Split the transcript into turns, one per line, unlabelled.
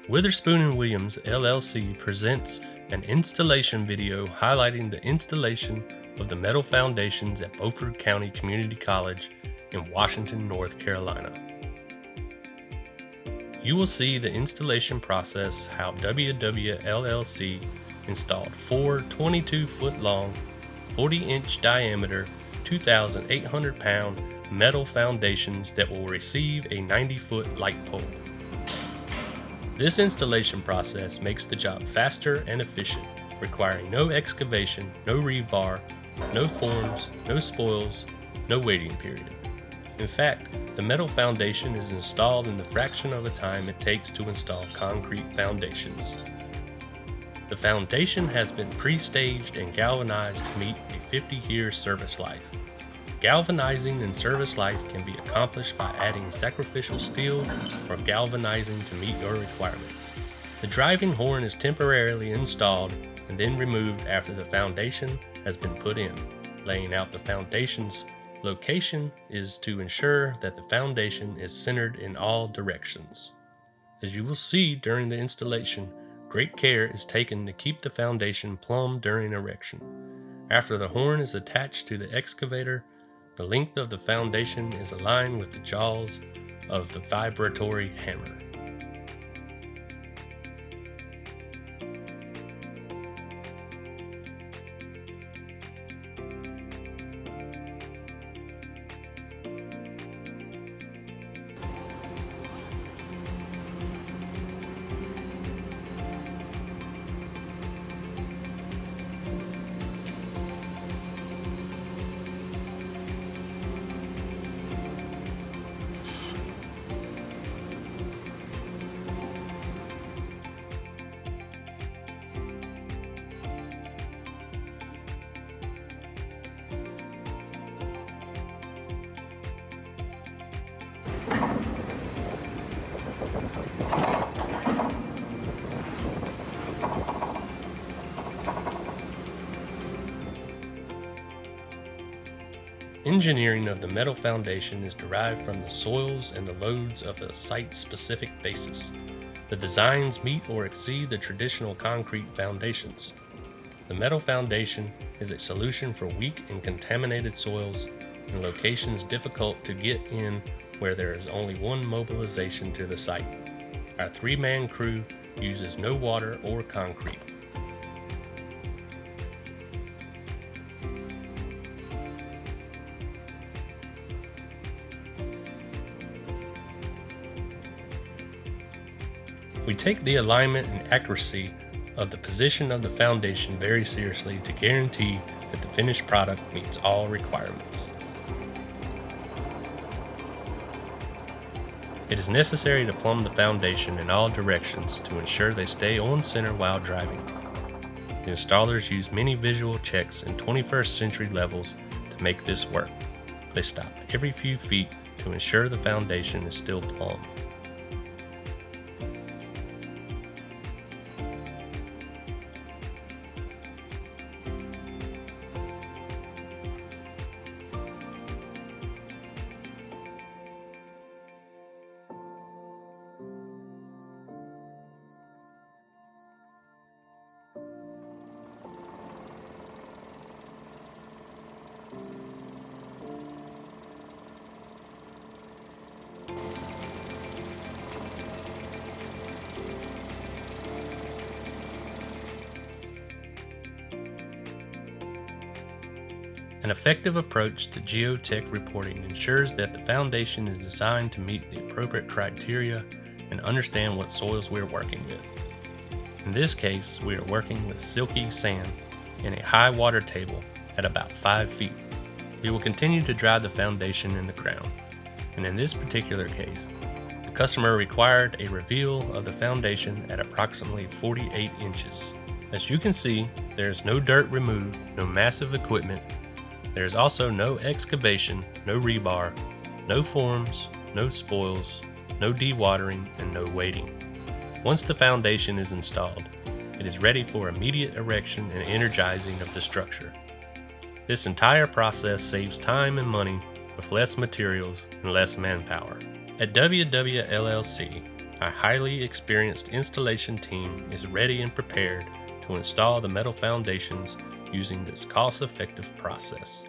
Witherspoon & Williams LLC presents an installation video highlighting the installation of the metal foundations at Beaufort County Community College in Washington, North Carolina. You will see the installation process, how WWLLC installed four 22-foot long, 40-inch diameter, 2,800-pound metal foundations that will receive a 90-foot light pole. This installation process makes the job faster and efficient, requiring no excavation, no rebar, no forms, no spoils, no waiting period. In fact, the metal foundation is installed in the fraction of the time it takes to install concrete foundations. The foundation has been pre-staged and galvanized to meet a 50-year service life. Galvanizing and service life can be accomplished by adding sacrificial steel or galvanizing to meet your requirements. The driving horn is temporarily installed and then removed after the foundation has been put in. Laying out the foundation's location is to ensure that the foundation is centered in all directions. As you will see during the installation, great care is taken to keep the foundation plumb during erection. After the horn is attached to the excavator, the length of the foundation is aligned with the jaws of the vibratory hammer. Engineering of the metal foundation is derived from the soils and the loads of a site-specific basis. The designs meet or exceed the traditional concrete foundations. The metal foundation is a solution for weak and contaminated soils in locations difficult to get in where there is only one mobilization to the site. Our three-man crew uses no water or concrete. We take the alignment and accuracy of the position of the foundation very seriously to guarantee that the finished product meets all requirements. It is necessary to plumb the foundation in all directions to ensure they stay on center while driving. The installers use many visual checks and 21st century levels to make this work. They stop every few feet to ensure the foundation is still plumb. An effective approach to geotech reporting ensures that the foundation is designed to meet the appropriate criteria and understand what soils we are working with. In this case, we are working with silky sand in a high water table at about 5 feet. We will continue to drive the foundation in the ground, and in this particular case, the customer required a reveal of the foundation at approximately 48 inches. As you can see, there is no dirt removed, no massive equipment. There is also no excavation, no rebar, no forms, no spoils, no dewatering, and no waiting. Once the foundation is installed, it is ready for immediate erection and energizing of the structure. This entire process saves time and money with less materials and less manpower. At WWLLC, Our highly experienced installation team is ready and prepared to install the metal foundations using this cost-effective process.